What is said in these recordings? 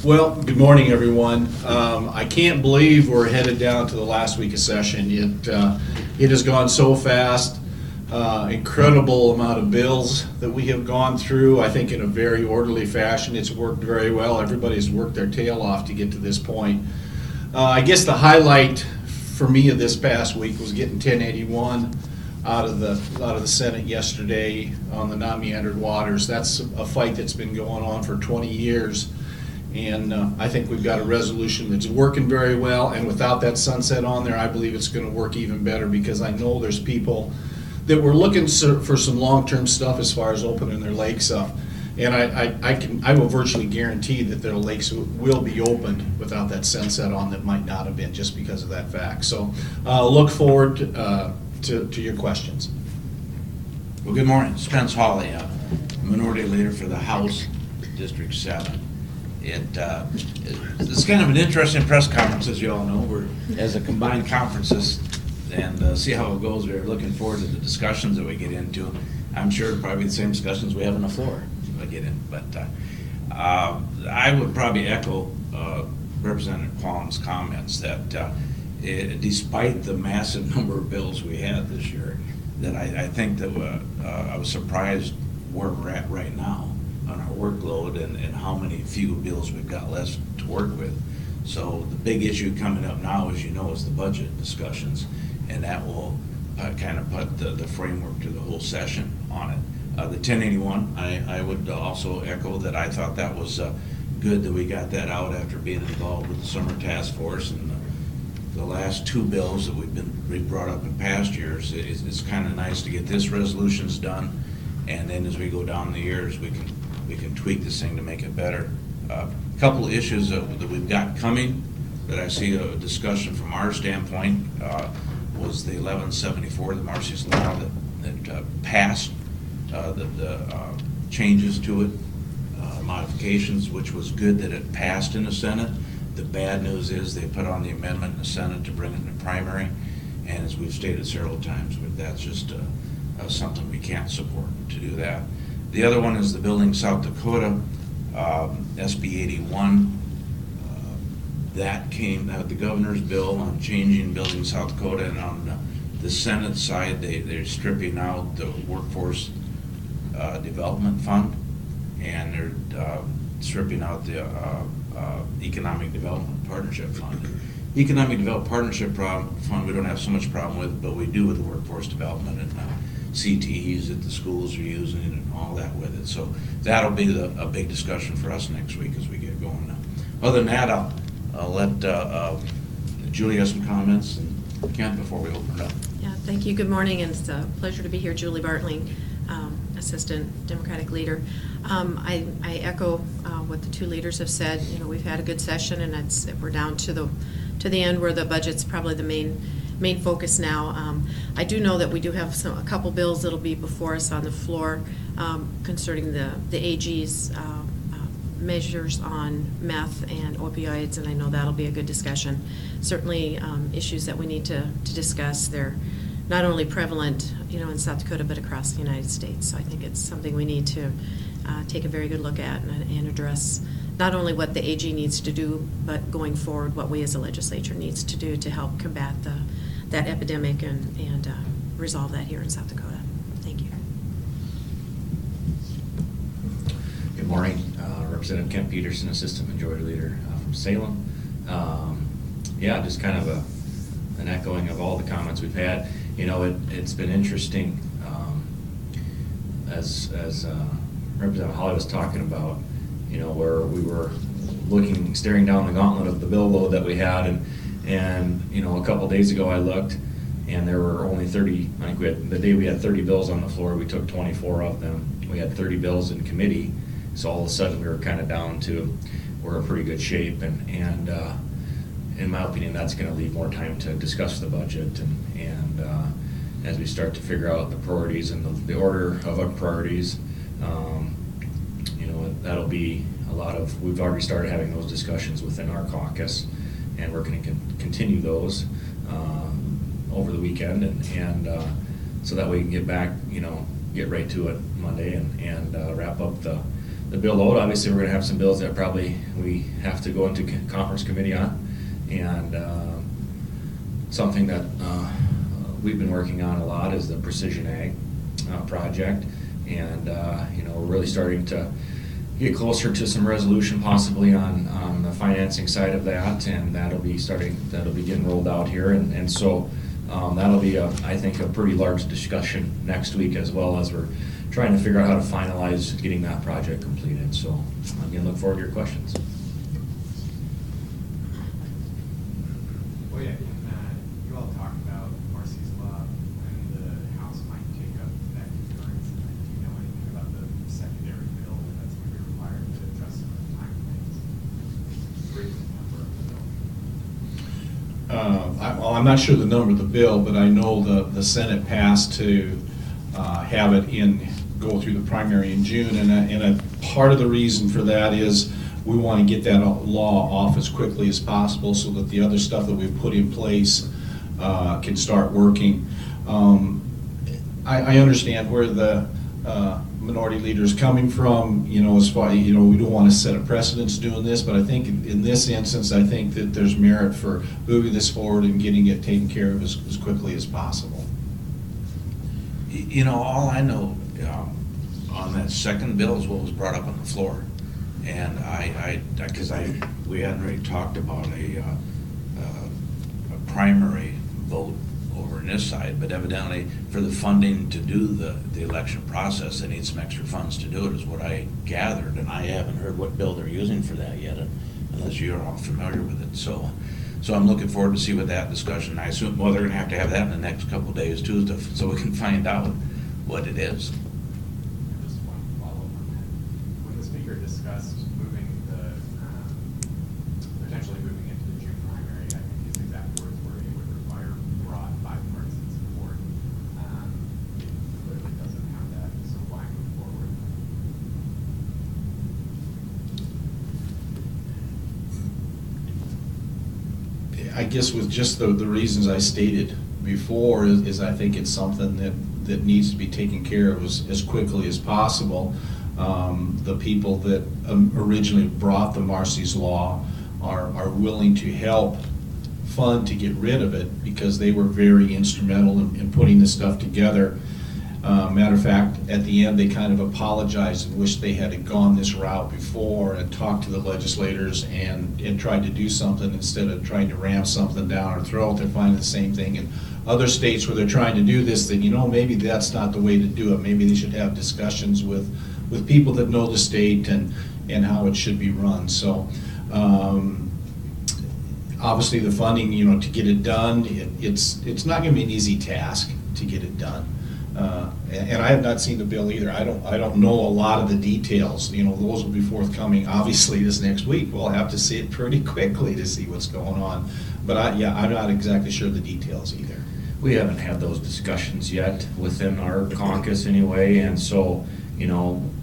Well, good morning, everyone. I can't believe we're headed down to the last week of session. It has gone so fast. Incredible amount of bills that we have gone through, I think in a very orderly fashion. It's worked very well. Everybody's worked their tail off to get to this point. I guess the highlight for me of this past week was getting 1081 out of the Senate yesterday on the non-meandered waters. That's a fight that's been going on for 20 years. And I think we've got a resolution that's working very well, and without that sunset on there, I believe it's going to work even better, because I know there's people that were looking for some long-term stuff as far as opening their lakes up. And I will virtually guarantee that their lakes will be opened without that sunset on that might not have been, just because of that fact. So look forward to your questions. Well, good morning. Spence Hawley, Minority Leader for the House, District 7. It's kind of an interesting press conference, as you all know. We're as a combined conferences, and see how it goes. We're looking forward to the discussions that we get into. I'm sure it'll probably be the same discussions we have on the floor if I get in. But I would probably echo Representative Quallen's comments that despite the massive number of bills we had this year, that I think that I was surprised where we're at right now on our workload and how many few bills we've got left to work with. So the big issue coming up now, as you know, is the budget discussions, and that will kind of put the framework to the whole session on it. The 1081, I would also echo that I thought that was good that we got that out after being involved with the summer task force, and the last two bills that we've brought up in past years. It's kind of nice to get this resolutions done, and then as we go down the years, we can tweak this thing to make it better. A couple of issues that we've got coming that I see a discussion from our standpoint was the 1174, the Marcy's Law that passed, the changes to it, modifications, which was good that it passed in the Senate. The bad news is they put on the amendment in the Senate to bring it in the primary, and as we've stated several times, that's just something we can't support to do that. The other one is the Building South Dakota, SB 81. That came out the governor's bill on changing Building South Dakota, and on the Senate side, they're stripping out the Workforce Development Fund, and they're stripping out the Economic Development Partnership Fund. Economic Development Partnership Fund we don't have so much problem with, but we do with the workforce development and CTEs that the schools are using and all that with it. So that'll be a big discussion for us next week as we get going now. Other than that, I'll let Julie have some comments, and Kent, before we open it up. Yeah, thank you. Good morning, and it's a pleasure to be here. Julie Bartling, Assistant Democratic Leader. I echo what the two leaders have said. You know, we've had a good session, and we're down to the end where the budget's probably the main focus now. I do know that we do have a couple bills that'll be before us on the floor concerning the AG's measures on meth and opioids, and I know that'll be a good discussion. Certainly issues that we need to discuss. They're not only prevalent, in South Dakota, but across the United States. So I think it's something we need to take a very good look at and address not only what the AG needs to do, but going forward, what we as a legislature needs to do to help combat that epidemic and resolve that here in South Dakota. Thank you. Good morning. Representative Kent Peterson, Assistant Majority Leader from Salem. Yeah, just kind of an echoing of all the comments we've had. It's been interesting as Representative Hawley was talking about, where we were staring down the gauntlet of the bill load that we had, and a couple days ago I looked, and there were only 30. I think the day we had 30 bills on the floor, we took 24 of them. We had 30 bills in committee, so all of a sudden we were kind of down to we're in pretty good shape, and in my opinion, that's going to leave more time to discuss the budget, and as we start to figure out the priorities and the order of our priorities, that'll be a lot of, we've already started having those discussions within our caucus, and we're going to continue those over the weekend, and so that way we can get back, get right to it Monday and wrap up the bill load. Obviously, we're going to have some bills that probably we have to go into conference committee on, and something that we've been working on a lot is the Precision Ag project, and we're really starting to get closer to some resolution possibly on the financing side of that, and that'll be getting rolled out here, and so that'll be I think a pretty large discussion next week, as well as we're trying to figure out how to finalize getting that project completed. So again, look forward to your questions. Well, yeah, you all talked about Marcy's Law, and the House might take up that concurrence. Do you know anything about the secondary bill that's going to be required to address some of the time things? Raise the number of the bill. I'm not sure the number of the bill, but I know the Senate passed to have it go through the primary in June, and a part of the reason for that is we want to get that law off as quickly as possible so that the other stuff that we've put in place can start working. I understand where the minority leader is coming from, as far, we don't want to set a precedence doing this, but I think in this instance, I think that there's merit for moving this forward and getting it taken care of as quickly as possible. All I know on that second bill is what was brought up on the floor, and because we hadn't really talked about a primary vote over on this side, but evidently for the funding to do the election process, they need some extra funds to do it, is what I gathered, and I haven't heard what bill they're using for that yet, unless you're all familiar with it. So I'm looking forward to see what that discussion. I assume they're going to have that in the next couple of days too, so we can find out what it is. Just one follow-up on that. When the speaker discussed potentially moving into the June primary, I think his exact words were it would require broad bipartisan support. It clearly doesn't have that, so why move forward? I guess with just the reasons I stated before is I think it's something that needs to be taken care of as quickly as possible. The people that originally brought the Marcy's Law are willing to help fund to get rid of it because they were very instrumental in putting this stuff together. Matter of fact, at the end, they kind of apologized and wished they had gone this route before and talked to the legislators and tried to do something instead of trying to ram something down our throat. They're finding the same thing in other states where they're trying to do this, that, maybe that's not the way to do it. Maybe they should have discussions with people that know the state and how it should be run. So, obviously the funding, to get it done, it's not going to be an easy task to get it done. And I have not seen the bill either. I don't know a lot of the details. Those will be forthcoming. Obviously, this next week we'll have to see it pretty quickly to see what's going on. But I'm not exactly sure the details either. We haven't had those discussions yet within our caucus anyway, and so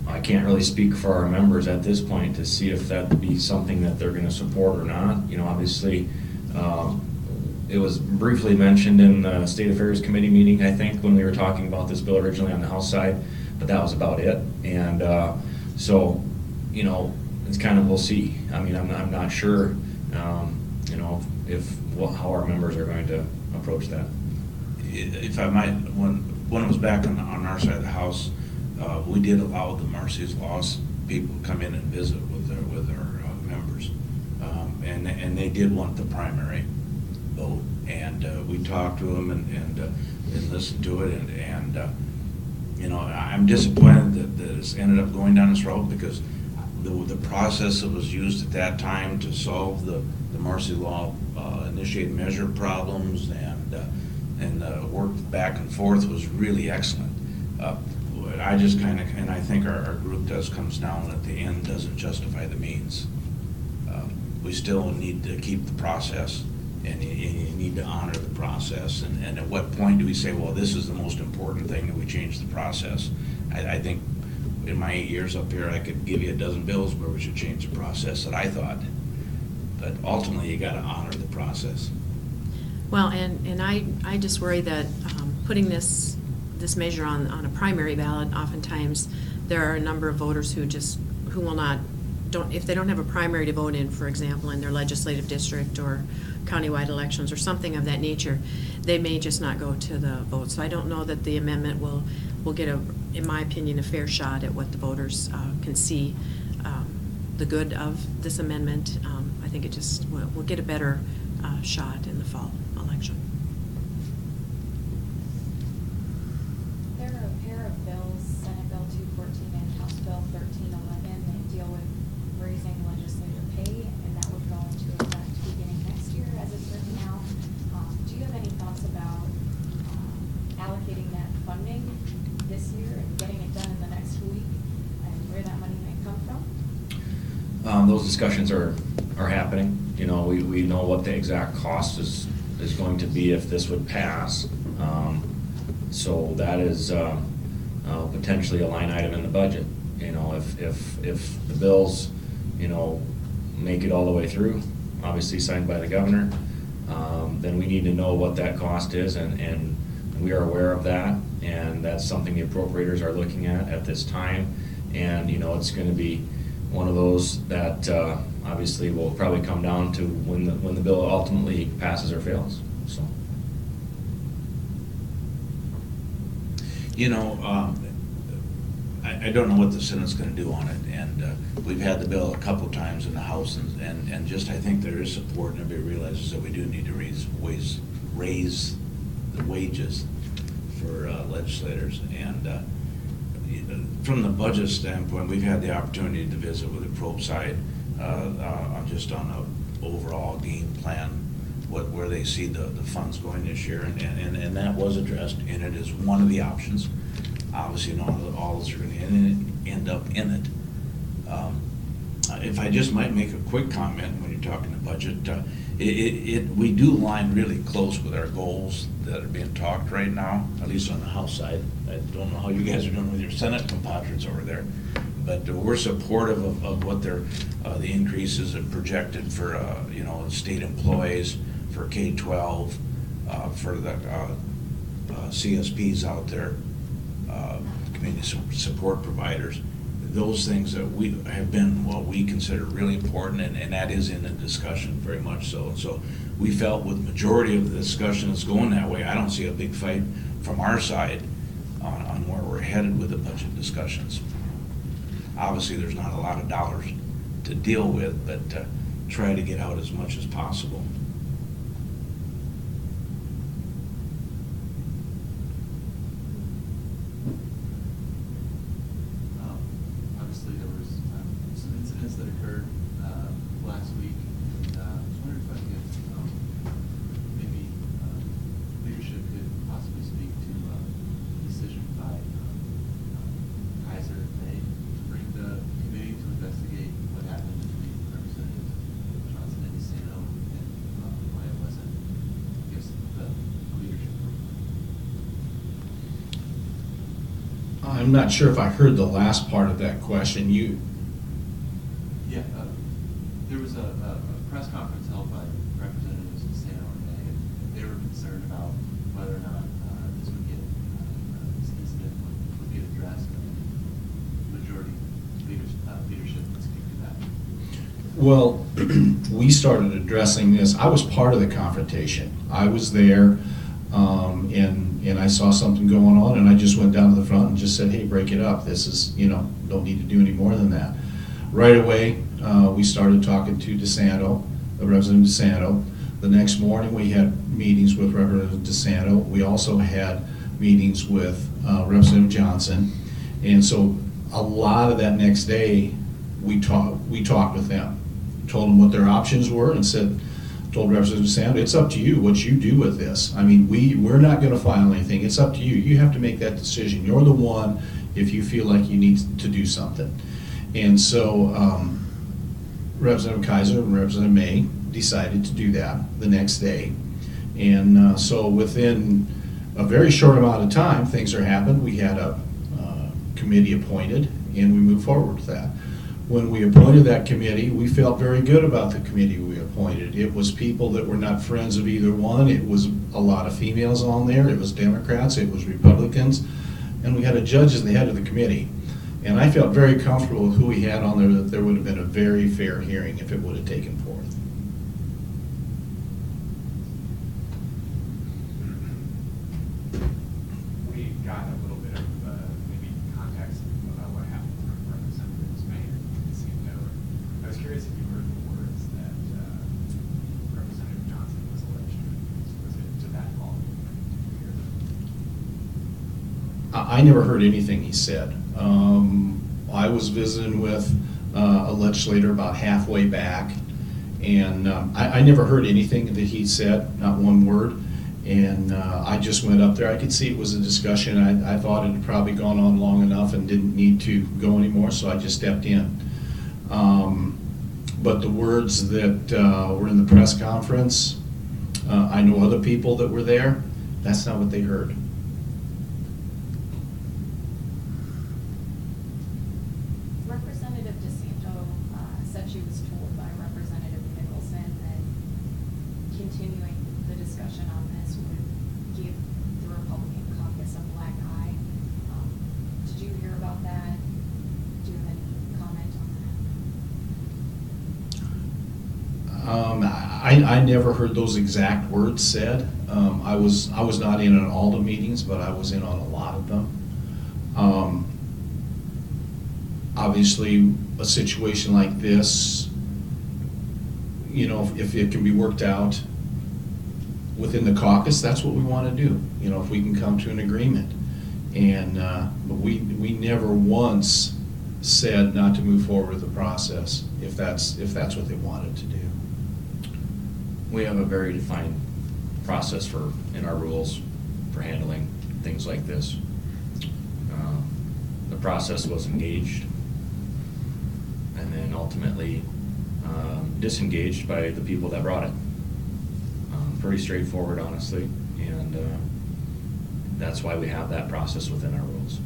I can't really speak for our members at this point to see if that would be something that they're going to support or not. Obviously. It was briefly mentioned in the State Affairs Committee meeting, I think, when we were talking about this bill originally on the House side, but that was about it. And so, it's kind of, we'll see. I mean, I'm not sure, how our members are going to approach that. If I might, when it was back on our side of the House, we did allow the Marcy's Laws people to come in and visit with our members, and they did want the primary vote, and we talked to them and listened to it, and I'm disappointed that it's ended up going down this road, because the process that was used at that time to solve the Marcy Law initiate measure problems and work back and forth was really excellent. I just and I think our group comes down at the end doesn't justify the means. We still need to keep the process, and you need to honor the process. And at what point do we say, well, this is the most important thing, that we change the process? I think in my 8 years up here, I could give you a dozen bills where we should change the process that I thought. But ultimately, you gotta honor the process. Well, and I just worry that putting this measure on a primary ballot, oftentimes there are a number of voters who will not, if they don't have a primary to vote in, for example, in their legislative district or countywide elections or something of that nature, they may just not go to the vote. So I don't know that the amendment will get in my opinion, a fair shot at what the voters can see the good of this amendment. I think it just will get a better shot in the fall election. There are a pair of bills, Senate Bill 214 and House Bill 1311, that deal with raising legislator pay, and that would go into effect beginning next year as it's written now. Do you have any thoughts about allocating that funding this year and getting it done in the next week, and where that money might come from? Those discussions are happening. You know, we know what the exact cost is going to be if this would pass. So that is potentially a line item in the budget. You know, if the bills, you know, make it all the way through, obviously signed by the governor, then we need to know what that cost is, and we are aware of that, and that's something the appropriators are looking at this time. And, you know, it's going to be one of those that obviously will probably come down to when the bill ultimately passes or fails. So. You know, I don't know what the Senate's gonna do on it, and we've had the bill a couple times in the House, and just, I think there is support, and everybody realizes that we do need to raise the wages for legislators. And from the budget standpoint, we've had the opportunity to visit with the probe side, just on a overall game plan, where they see the funds going this year, and that was addressed, and it is one of the options. Obviously, not all of us are gonna end up in it. If I just might make a quick comment when you're talking the budget, we do align really close with our goals that are being talked right now, at least on the House side. I don't know how you guys are doing with your Senate compatriots over there, but we're supportive of what the increases are projected for, you know, state employees, for K-12, for the CSPs out there, community support providers. Those things that we have been what we consider really important, and that is in the discussion very much so. So we felt with the majority of the discussion is going that way. I don't see a big fight from our side on where we're headed with the budget discussions. Obviously, there's not a lot of dollars to deal with, but try to get out as much as possible. Obviously, there was some incidents that occurred last week, and I was wondering if I could maybe leadership could possibly speak to the decision by Kaiser and May to bring the committee to investigate what happened between Representatives Johnson and DeSanto, and why it wasn't, I guess, the leadership group. I'm not sure if I heard the last part of that question. Yeah, there was a press conference held by Representatives of San Jose, and they were concerned about whether or not this would get, this incident would get addressed, and majority leadership would speak to that. Well, we started addressing this. I was part of the confrontation. I was there, and I saw something going on, and I just went down to the front and just said, hey, break it up. This is, you know, don't need to do any more than that. Right away, we started talking to DeSanto, Representative DeSanto. The next morning, we had meetings with Representative DeSanto. We also had meetings with Representative Johnson. And so a lot of that next day, we talked with them, told them what their options were, and told Representative DeSanto, it's up to you what you do with this. I mean, we're not going to file anything. It's up to you. You have to make that decision. You're the one if you feel like you need to do something. And so Representative Kaiser and Representative May decided to do that the next day. And so within a very short amount of time, things are happened. We had a committee appointed, and we moved forward with that. When we appointed that committee, we felt very good about the committee we appointed. It was people that were not friends of either one. It was a lot of females on there. It was Democrats, it was Republicans, and we had a judge as the head of the committee. And I felt very comfortable with who we had on there, that there would have been a very fair hearing if it would have taken forth. We got a little bit of maybe context about what happened from Representatives Mayor. It seemed to, I was curious if you heard the words that Representative Johnson was alleged to use. Was it to that volume? Did you hear that? I never heard anything he said. I was visiting with a legislator about halfway back, and I never heard anything that he said, not one word. And I just went up there. I could see it was a discussion. I thought it had probably gone on long enough and didn't need to go anymore, so I just stepped in. But the words that were in the press conference, I know other people that were there, that's not what they heard. Representative DeSanto said she was told by Representative Nicholson that continuing the discussion on this would give the Republican caucus a black eye. Did you hear about that? Do you have any comment on that? I never heard those exact words said. I was not in on all the meetings, but I was in on a lot of them. Obviously, a situation like this, you know, if it can be worked out within the caucus, that's what we want to do. You know, if we can come to an agreement. And but we never once said not to move forward with the process if that's what they wanted to do. We have a very defined process in our rules for handling things like this. The process was engaged and then ultimately disengaged by the people that brought it. Pretty straightforward, honestly, and that's why we have that process within our rules.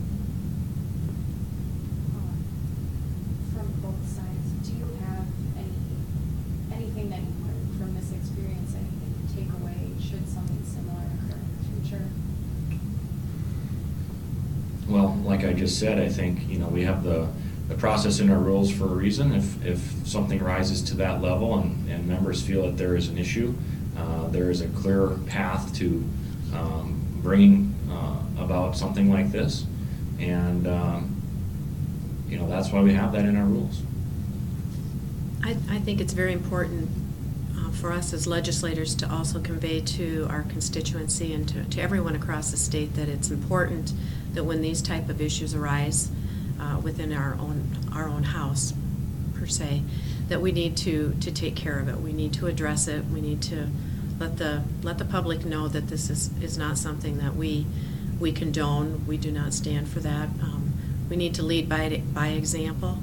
From both sides, do you have anything that you learned from this experience, anything to take away should something similar occur in the future? Well, like I just said, I think, you know, we have the process in our rules for a reason. If something rises to that level and members feel that there is an issue, there is a clear path to bringing about something like this. And, you know, that's why we have that in our rules. I think it's very important for us as legislators to also convey to our constituency and to everyone across the state that it's important that when these type of issues arise within our own house, per se, that we need to take care of it. We need to address it. We need to let the public know that this is not something that we condone. We do not stand for that. We need to lead by example.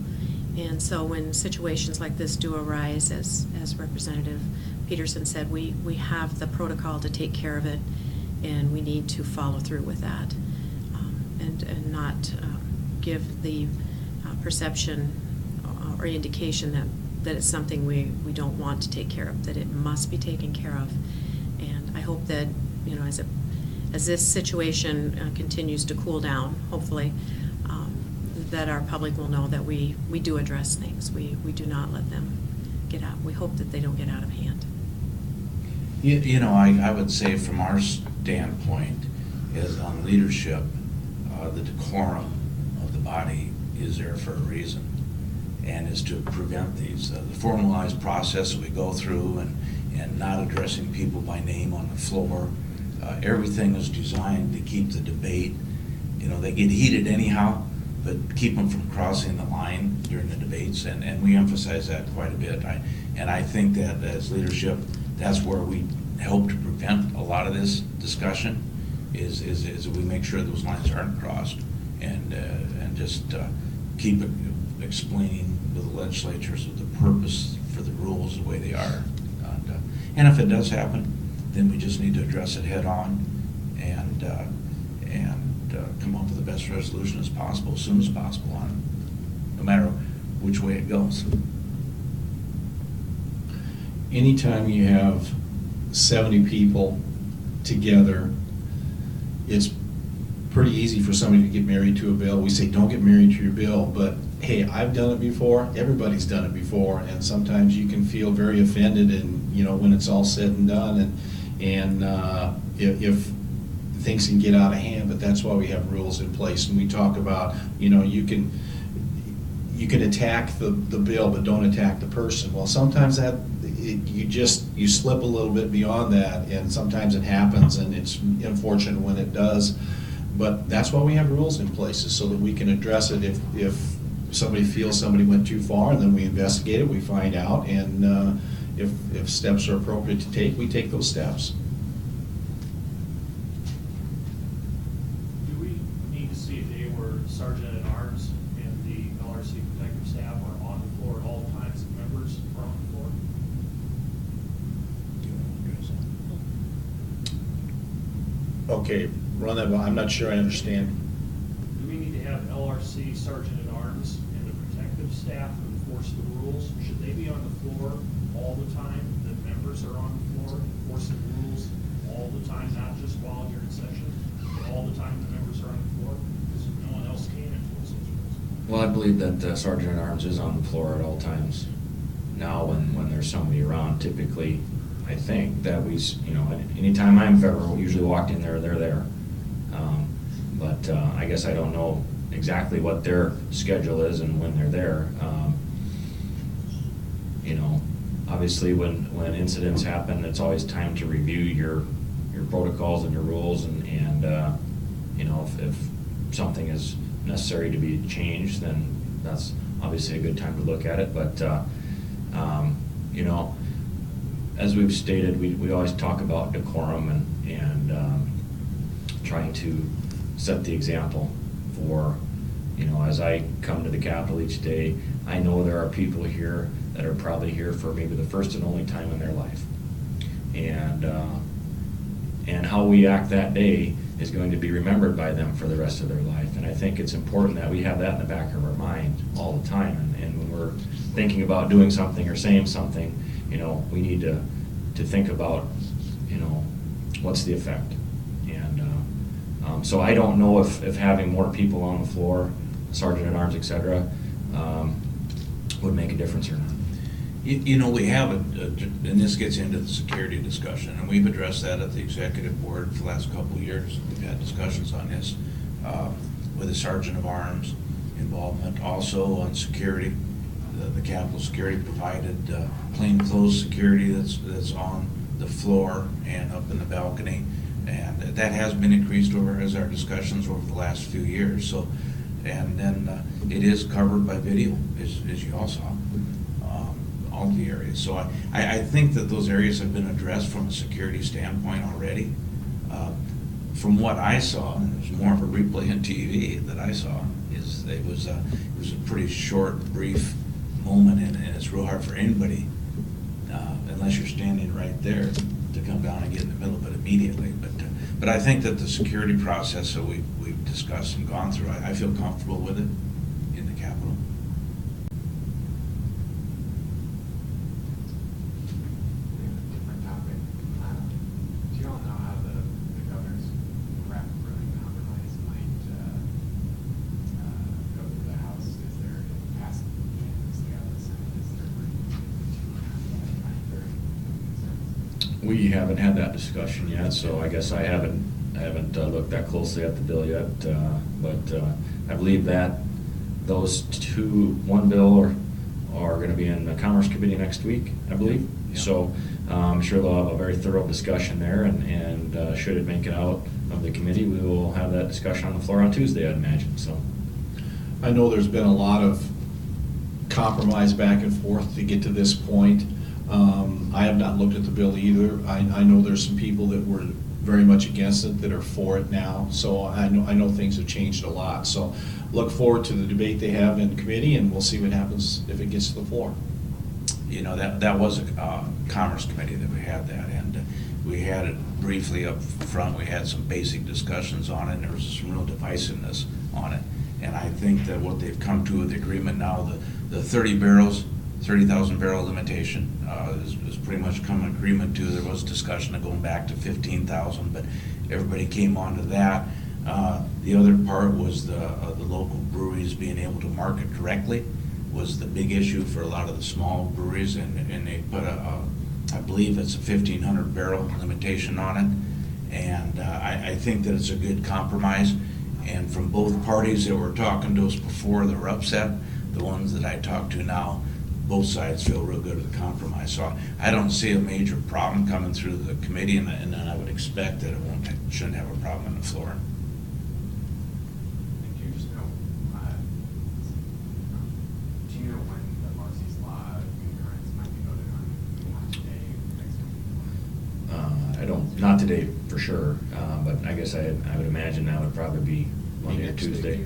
And so when situations like this do arise, as Representative Peterson said, we have the protocol to take care of it, and we need to follow through with that, and not give the perception or indication that it's something we don't want to take care of, that it must be taken care of. And I hope that, you know, as this situation continues to cool down, hopefully, that our public will know that we do address things. We do not let them get out. We hope that they don't get out of hand. You know, I would say from our standpoint is on leadership, the decorum of the body is there for a reason, and is to prevent these. The formalized process that we go through and not addressing people by name on the floor, everything is designed to keep the debate. You know, they get heated anyhow, but keep them from crossing the line during the debates, and we emphasize that quite a bit. I think that as leadership, that's where we help to prevent a lot of this discussion, is we make sure those lines aren't crossed, and just keep explaining to the legislatures the purpose for the rules the way they are. And if it does happen, then we just need to address it head on and come up with the best resolution as possible, as soon as possible on it. which way it goes. Anytime you have 70 people together, it's pretty easy for somebody to get married to a bill. We say, don't get married to your bill, but hey, I've done it before, everybody's done it before, and sometimes you can feel very offended, and when it's all said and done, and if things can get out of hand. But that's why we have rules in place, and we talk about, you can attack the bill, but don't attack the person. Well, sometimes you slip a little bit beyond that, and sometimes it happens, and it's unfortunate when it does. But that's why we have rules in place, so that we can address it if somebody feels somebody went too far, and then we investigate it, we find out, and if steps are appropriate to take, we take those steps. Do we need to see a day where Sergeant at Arms and the LRC protective staff are on the floor at all times, and members are on the floor? Do you want to address that? Okay, run that, I'm not sure I understand. Do we need to have LRC Sergeant at Arms and the protective staff enforce the rules? Should they be on the floor all the time? The members are on the floor enforcing rules all the time, not just while you're in session, but all the time the members are on the floor? Because no one else can enforce those rules. Well, I believe that Sergeant at Arms is on the floor at all times. Now, when there's somebody around, typically, I think that anytime I'm ever usually walked in there, they're there. But I guess I don't know exactly what their schedule is and when they're there. Obviously, when incidents happen, it's always time to review your protocols and your rules, and if something is necessary to be changed, then that's obviously a good time to look at it. But as we've stated, we always talk about decorum and trying to set the example for, as I come to the Capitol each day, I know there are people here that are probably here for maybe the first and only time in their life. And how we act that day is going to be remembered by them for the rest of their life. And I think it's important that we have that in the back of our mind all the time. And when we're thinking about doing something or saying something, we need to think about, what's the effect. And so I don't know if having more people on the floor, Sergeant at Arms, et cetera, would make a difference or not. We have, and this gets into the security discussion, and we've addressed that at the executive board for the last couple of years. We've had discussions on this with the Sergeant of Arms involvement, also on security. The Capitol Security provided plainclothes security that's on the floor and up in the balcony, and that has been increased as our discussions over the last few years. So, and then it is covered by video, as you all saw. All the areas. So I think that those areas have been addressed from a security standpoint already. From what I saw, and it was more of a replay on TV that I saw, is it was a pretty short, brief moment, and it's real hard for anybody, unless you're standing right there, to come down and get in the middle of it immediately. But I think that the security process that we've discussed and gone through, I feel comfortable with it in the Capitol. Different topic. Do you all know how the governor's rep brewing compromise might go through the House? Is there past unanimously out of the Senate? Is there concerns? We haven't had that discussion yet, so I guess I haven't looked that closely at the bill yet. But I believe that those one bill are going to be in the Commerce Committee next week, I believe. Yeah. So I'm sure they'll have a very thorough discussion there, and should it make it out of the committee, we will have that discussion on the floor on Tuesday, I'd imagine. So I know there's been a lot of compromise back and forth to get to this point. I have not looked at the bill either. I know there's some people that were very much against it that are for it now. So I know things have changed a lot. So look forward to the debate they have in committee, and we'll see what happens if it gets to the floor. That was a Commerce Committee that we had that, and we had it briefly up front. We had some basic discussions on it, and there was some real divisiveness on it. And I think that what they've come to with the agreement now, the 30 barrels, 30,000 barrel limitation is pretty much come an agreement to. There was discussion of going back to 15,000, but everybody came onto that. The other part was the local breweries being able to market directly was the big issue for a lot of the small breweries, and they put I believe it's a 1,500 barrel limitation on it. And I think that it's a good compromise. And from both parties that were talking to us before that were upset, the ones that I talked to now, both sides feel real good with the compromise. So I don't see a major problem coming through the committee, and I would expect that shouldn't have a problem on the floor. And do you just know, do you know when the Marcy's Law concurrence might be voted on? Not today, next week? I don't, not today for sure, but I guess I would imagine that would probably be Monday or Next week. Tuesday.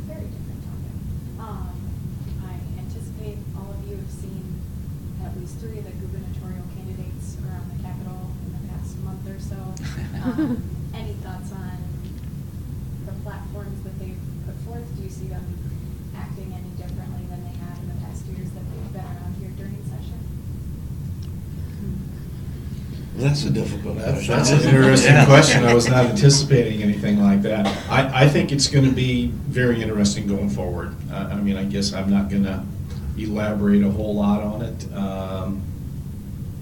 Very different topic. I anticipate all of you have seen at least 3 of the gubernatorial candidates around the Capitol in the past month or so. Any thoughts on the platforms that they've put forth? Do you see them acting any differently than they have in the past years that they've been around here during session? That's a difficult question. That's an interesting question. I was not anticipating anything like that. I think it's going to be very interesting going forward. I mean, I guess I'm not going to elaborate a whole lot on it.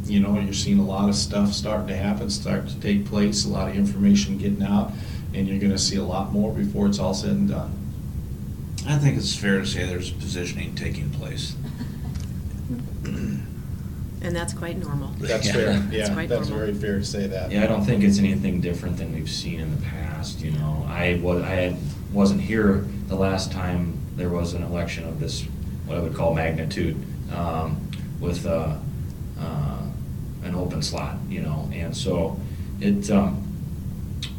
You know, you're seeing a lot of stuff starting to happen, start to take place, a lot of information getting out, and you're going to see a lot more before it's all said and done. I think it's fair to say there's positioning taking place. And that's quite normal. That's Yeah. fair. That's Yeah, quite that's normal. very fair to say that. Yeah, I don't think it's anything different than we've seen in the past, you know. I wasn't here the last time there was an election of this, what I would call magnitude, with an open slot, you know. And so it,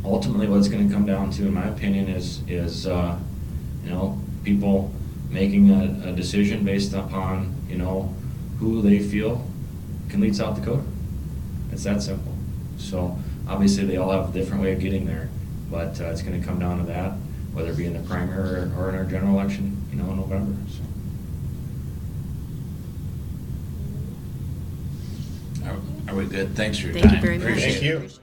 ultimately what it's gonna come down to, in my opinion, is you know, people making a decision based upon, you know, who they feel can lead South Dakota. It's that simple. So obviously they all have a different way of getting there, but it's going to come down to that, whether it be in the primary or in our general election, you know, in November. So. Are we good? Thanks for your Thank you time. very much. Appreciate it. Thank you.